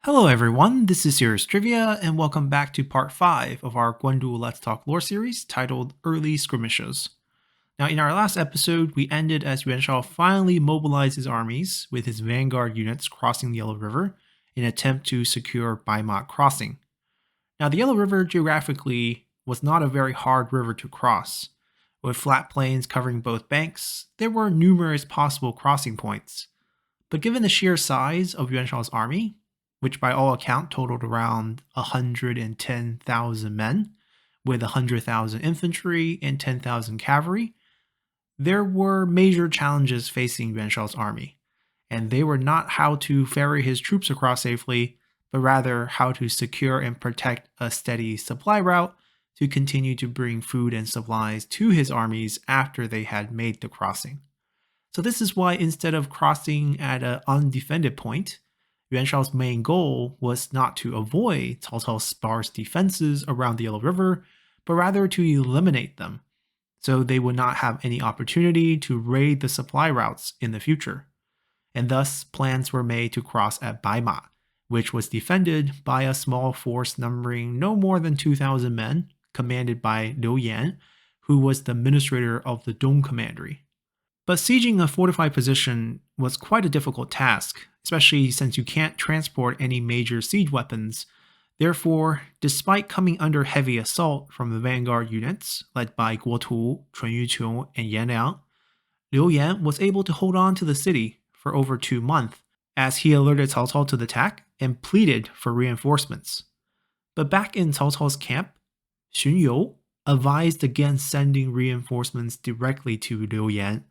Hello everyone, this is Serious Trivia, and welcome back to part 5 of our Guan Let's Talk lore series titled Early Skirmishes. Now in our last episode, we ended as Yuan Shao finally mobilized his armies, with his vanguard units crossing the Yellow River in an attempt to secure Baimat crossing. Now the Yellow River geographically was not a very hard river to cross. With flat plains covering both banks, there were numerous possible crossing points. But given the sheer size of Yuan Shao's army, which by all account totaled around 110,000 men, with 100,000 infantry and 10,000 cavalry, there were major challenges facing Yuan Shao's army, and they were not how to ferry his troops across safely, but rather how to secure and protect a steady supply route to continue to bring food and supplies to his armies after they had made the crossing. So this is why instead of crossing at an undefended point, Yuan Shao's main goal was not to avoid Cao Cao's sparse defenses around the Yellow River, but rather to eliminate them, so they would not have any opportunity to raid the supply routes in the future. And thus, plans were made to cross at Baima, which was defended by a small force numbering no more than 2,000 men, commanded by Liu Yan, who was the administrator of the Dong Commandery. But sieging a fortified position was quite a difficult task, especially since you can't transport any major siege weapons. Therefore, despite coming under heavy assault from the vanguard units led by Guo Tu, Chun Yuqiong, and Yan Liang, Liu Yan was able to hold on to the city for over 2 months, as he alerted Cao Cao to the attack and pleaded for reinforcements. But back in Cao Cao's camp, Xun You advised against sending reinforcements directly to Liu Yan,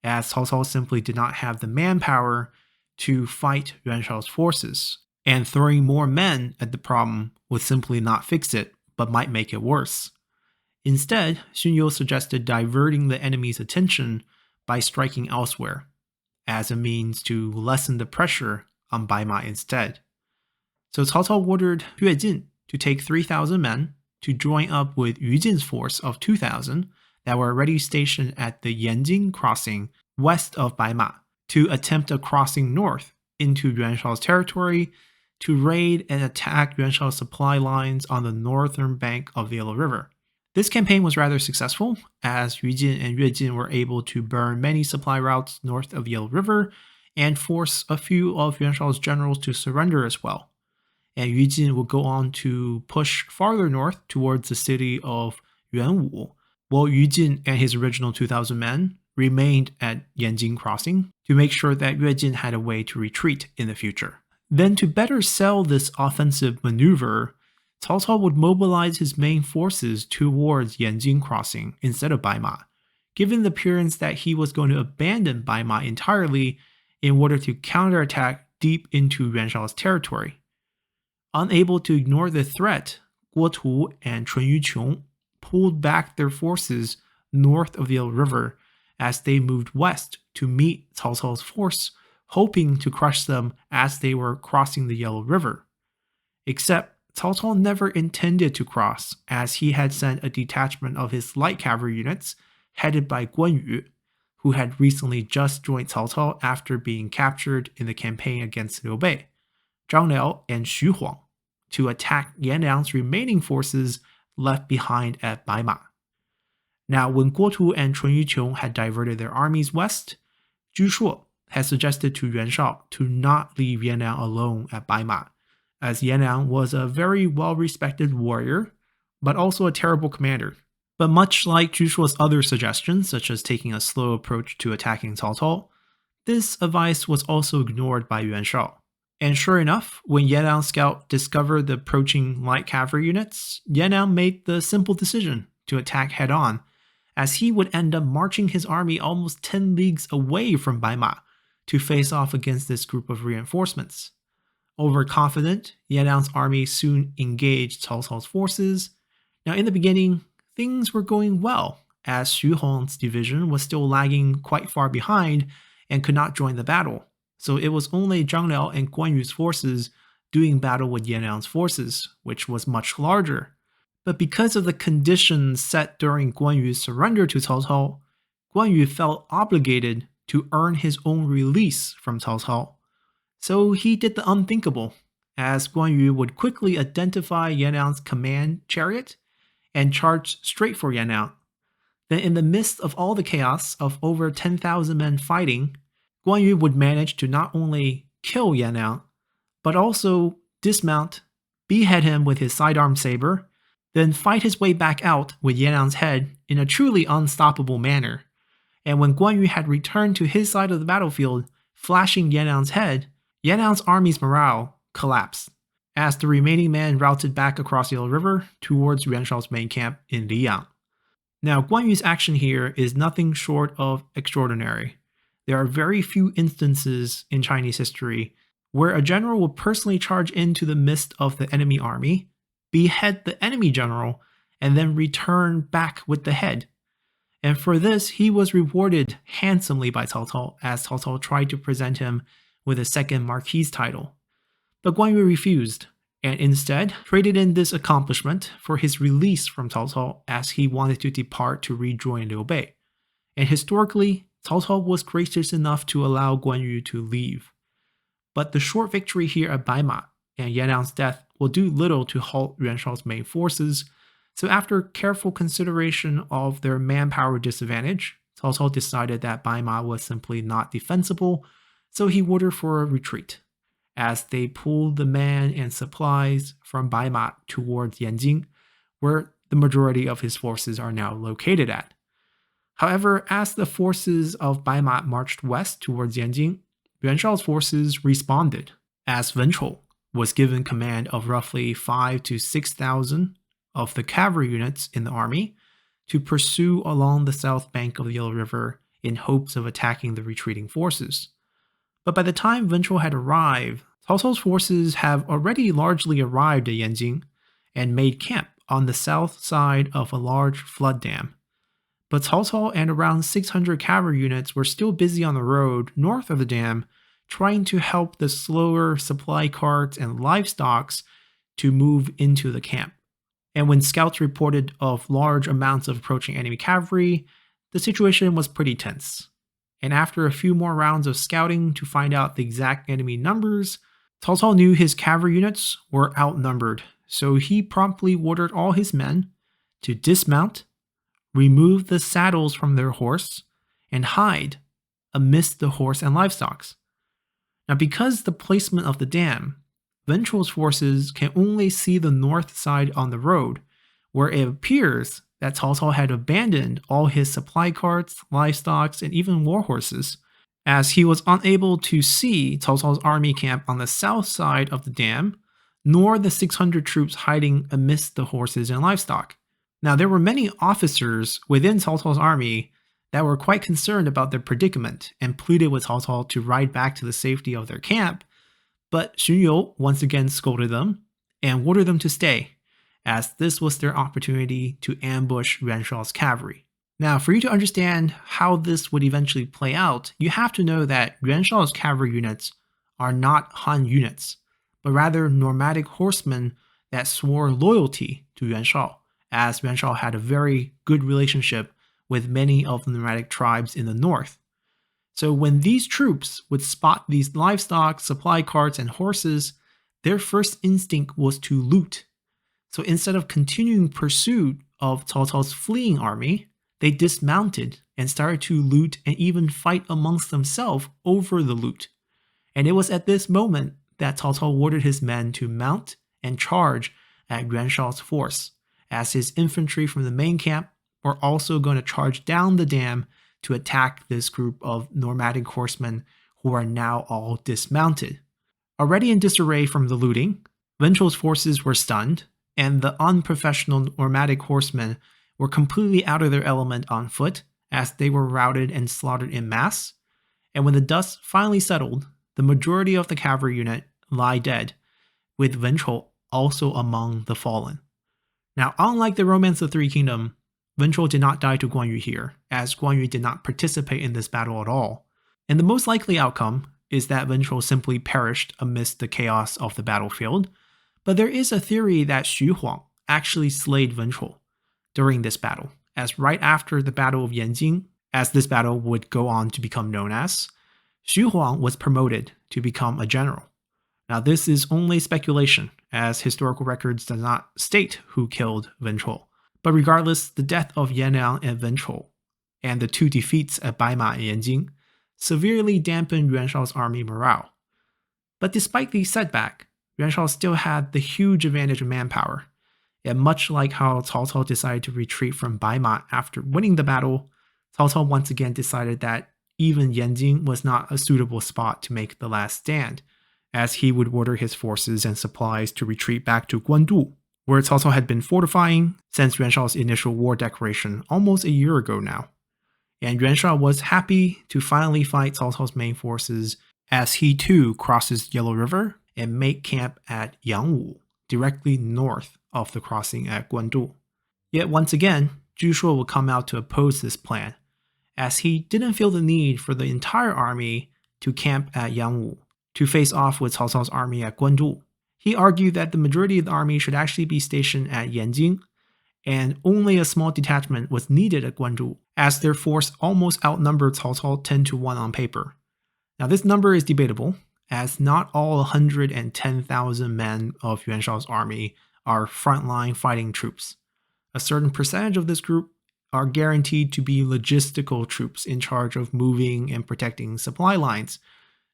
as Cao Cao simply did not have the manpower to fight Yuan Shao's forces, and throwing more men at the problem would simply not fix it, but might make it worse. Instead, Xun You suggested diverting the enemy's attention by striking elsewhere, as a means to lessen the pressure on Baima instead. So Cao Cao ordered Yue Jin to take 3,000 men to join up with Yu Jin's force of 2,000 that were already stationed at the Yanjing crossing west of Baima to attempt a crossing north into Yuan Shao's territory to raid and attack Yuan Shao's supply lines on the northern bank of the Yellow River. This campaign was rather successful, as Yu Jin and Yue Jin were able to burn many supply routes north of the Yellow River and force a few of Yuan Shao's generals to surrender as well. And Yu Jin would go on to push farther north towards the city of Yuanwu, while Yu Jin and his original 2,000 men remained at Yanjing Crossing to make sure that Yue Jin had a way to retreat in the future. Then to better sell this offensive maneuver, Cao Cao would mobilize his main forces towards Yanjing Crossing instead of Baima, given the appearance that he was going to abandon Baima entirely in order to counterattack deep into Yuan Shao's territory. Unable to ignore the threat, Guo Tu and Chun Yuqiong pulled back their forces north of the Yellow River as they moved west to meet Cao Cao's force, hoping to crush them as they were crossing the Yellow River. Except Cao Cao never intended to cross, as he had sent a detachment of his light cavalry units headed by Guan Yu, who had recently just joined Cao Cao after being captured in the campaign against Liu Bei, Zhang Liao, and Xu Huang, to attack Yan Liang's remaining forces left behind at Baima. Now, when Guo Tu and Chun Yuqiong had diverted their armies west, Zhu Shuo had suggested to Yuan Shao to not leave Yan Liang alone at Baima, as Yan Liang was a very well-respected warrior, but also a terrible commander. But much like Zhu Shuo's other suggestions, such as taking a slow approach to attacking Cao Cao, this advice was also ignored by Yuan Shao. And sure enough, when Yan Liang's scout discovered the approaching light cavalry units, Yan Liang made the simple decision to attack head-on, as he would end up marching his army almost 10 leagues away from Baima to face off against this group of reinforcements. Overconfident, Yan Liang's army soon engaged Cao Cao's forces. Now in the beginning, things were going well, as Xu Hong's division was still lagging quite far behind and could not join the battle. So it was only Zhang Liao and Guan Yu's forces doing battle with Yan Liang's forces, which was much larger. But because of the conditions set during Guan Yu's surrender to Cao Cao, Guan Yu felt obligated to earn his own release from Cao Cao. So he did the unthinkable, as Guan Yu would quickly identify Yan'an's command chariot and charge straight for Yan'an. Then in the midst of all the chaos of over 10,000 men fighting, Guan Yu would manage to not only kill Yan'an, but also dismount, behead him with his sidearm saber, then fight his way back out with Yan'an's head in a truly unstoppable manner. And when Guan Yu had returned to his side of the battlefield, flashing Yan'an's head, Yan'an's army's morale collapsed, as the remaining men routed back across the Yellow River towards Yuan Shao's main camp in Liyang. Now, Guan Yu's action here is nothing short of extraordinary. There are very few instances in Chinese history where a general will personally charge into the midst of the enemy army, behead the enemy general, and then return back with the head. And for this, he was rewarded handsomely by Cao Cao, as Cao Cao tried to present him with a second Marquis title. But Guan Yu refused, and instead traded in this accomplishment for his release from Cao Cao, as he wanted to depart to rejoin Liu Bei. And historically, Cao Cao was gracious enough to allow Guan Yu to leave. But the short victory here at Baima and Yan'an's death will do little to halt Yuan Shao's main forces, so after careful consideration of their manpower disadvantage, Cao Cao decided that Baima was simply not defensible, so he ordered for a retreat, as they pulled the men and supplies from Baima towards Yanjing, where the majority of his forces are now located at. However, as the forces of Baima marched west towards Yanjing, Yuan Shao's forces responded, as Wen Chou was given command of roughly 5,000 to 6,000 of the cavalry units in the army to pursue along the south bank of the Yellow River in hopes of attacking the retreating forces. But by the time Wen Chou had arrived, Cao Cao's forces have already largely arrived at Yanjing and made camp on the south side of a large flood dam. But Cao Cao and around 600 cavalry units were still busy on the road north of the dam, trying to help the slower supply carts and livestock to move into the camp. And when scouts reported of large amounts of approaching enemy cavalry, the situation was pretty tense. And after a few more rounds of scouting to find out the exact enemy numbers, Cao Cao knew his cavalry units were outnumbered, so he promptly ordered all his men to dismount, remove the saddles from their horse, and hide amidst the horse and livestock. Now, because the placement of the dam, Wen Chou's forces can only see the north side on the road, where it appears that Cao Cao had abandoned all his supply carts, livestock, and even war horses, as he was unable to see Cao Cao's army camp on the south side of the dam, nor the 600 troops hiding amidst the horses and livestock. Now, there were many officers within Cao Cao's army that were quite concerned about their predicament and pleaded with Cao Cao to ride back to the safety of their camp, but Xun You once again scolded them and ordered them to stay, as this was their opportunity to ambush Yuan Shao's cavalry. Now, for you to understand how this would eventually play out, you have to know that Yuan Shao's cavalry units are not Han units, but rather nomadic horsemen that swore loyalty to Yuan Shao, as Yuan Shao had a very good relationship with many of the nomadic tribes in the north. So when these troops would spot these livestock, supply carts, and horses, their first instinct was to loot. So instead of continuing pursuit of Cao Cao's fleeing army, they dismounted and started to loot and even fight amongst themselves over the loot. And it was at this moment that Cao Cao ordered his men to mount and charge at Yuan Shao's force, as his infantry from the main camp were also going to charge down the dam to attack this group of nomadic horsemen who are now all dismounted. Already in disarray from the looting, Wen Chou's forces were stunned, and the unprofessional nomadic horsemen were completely out of their element on foot, as they were routed and slaughtered in mass. And when the dust finally settled, the majority of the cavalry unit lie dead, with Wen Chou also among the fallen. Now, unlike the Romance of the Three Kingdoms, Wen Chou did not die to Guan Yu here, as Guan Yu did not participate in this battle at all. And the most likely outcome is that Wen Chou simply perished amidst the chaos of the battlefield, but there is a theory that Xu Huang actually slayed Wen Chou during this battle, as right after the Battle of Yanjing, as this battle would go on to become known as, Xu Huang was promoted to become a general. Now, this is only speculation, as historical records do not state who killed Wen Chou. But regardless, the death of Yan Liang and Wen Chou, and the two defeats at Baima and Yanjing, severely dampened Yuan Shao's army morale. But despite the setback, Yuan Shao still had the huge advantage of manpower. And much like how Cao Cao decided to retreat from Baima after winning the battle, Cao Cao once again decided that even Yanjing was not a suitable spot to make the last stand, as he would order his forces and supplies to retreat back to Guandu, where Cao Cao had been fortifying since Yuan Shao's initial war declaration almost a year ago now. And Yuan Shao was happy to finally fight Cao Cao's main forces as he too crosses Yellow River and make camp at Yangwu, directly north of the crossing at Guandu. Yet once again, Zhu Shuo would come out to oppose this plan, as he didn't feel the need for the entire army to camp at Yangwu to face off with Cao Cao's army at Guandu. He argued that the majority of the army should actually be stationed at Yanjing, and only a small detachment was needed at Guandu, as their force almost outnumbered Cao Cao 10-1 on paper. Now this number is debatable, as not all 110,000 men of Yuan Shao's army are frontline fighting troops. A certain percentage of this group are guaranteed to be logistical troops in charge of moving and protecting supply lines.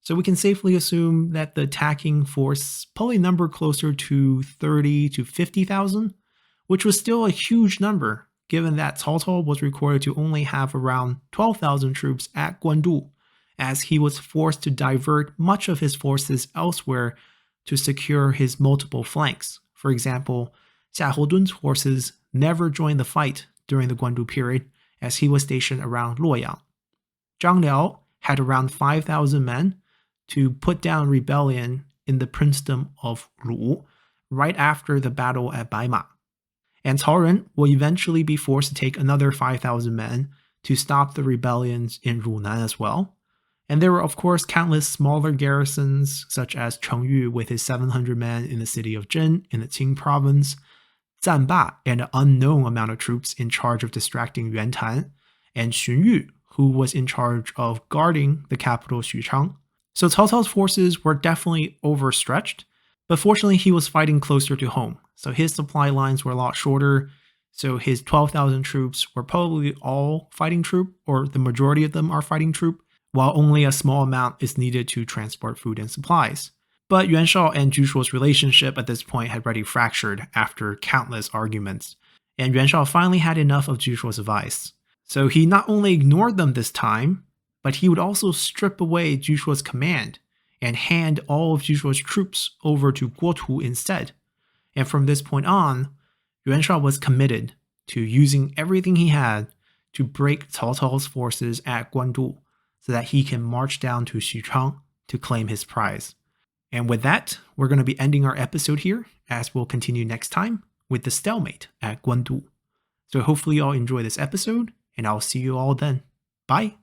So we can safely assume that the attacking force probably numbered closer to 30 to 50,000, which was still a huge number given that Cao Cao was recorded to only have around 12,000 troops at Guandu, as he was forced to divert much of his forces elsewhere to secure his multiple flanks. For example, Xia Houdun's forces never joined the fight during the Guandu period, as he was stationed around Luoyang. Zhang Liao had around 5,000 men to put down rebellion in the princedom of Lu right after the battle at Baima. And Cao Ren will eventually be forced to take another 5,000 men to stop the rebellions in Runan as well. And there were of course countless smaller garrisons, such as Cheng Yu with his 700 men in the city of Zhen in the Qing province, Zan Ba and an unknown amount of troops in charge of distracting Yuan Tan, and Xun Yu, who was in charge of guarding the capital Xuchang. So Cao Cao's forces were definitely overstretched, but fortunately he was fighting closer to home, so his supply lines were a lot shorter, so his 12,000 troops were probably all fighting troop, or the majority of them are fighting troop, while only a small amount is needed to transport food and supplies. But Yuan Shao and Zhu Shuo's relationship at this point had already fractured after countless arguments, and Yuan Shao finally had enough of Zhu Shuo's advice. So he not only ignored them this time, but he would also strip away Zhu Shuo's command and hand all of Zhu Shuo's troops over to Guotu instead. And from this point on, Yuan Shao was committed to using everything he had to break Cao Cao's forces at Guandu so that he can march down to Xuchang to claim his prize. And with that, we're going to be ending our episode here, as we'll continue next time with the stalemate at Guandu. So hopefully you all enjoy this episode, and I'll see you all then. Bye!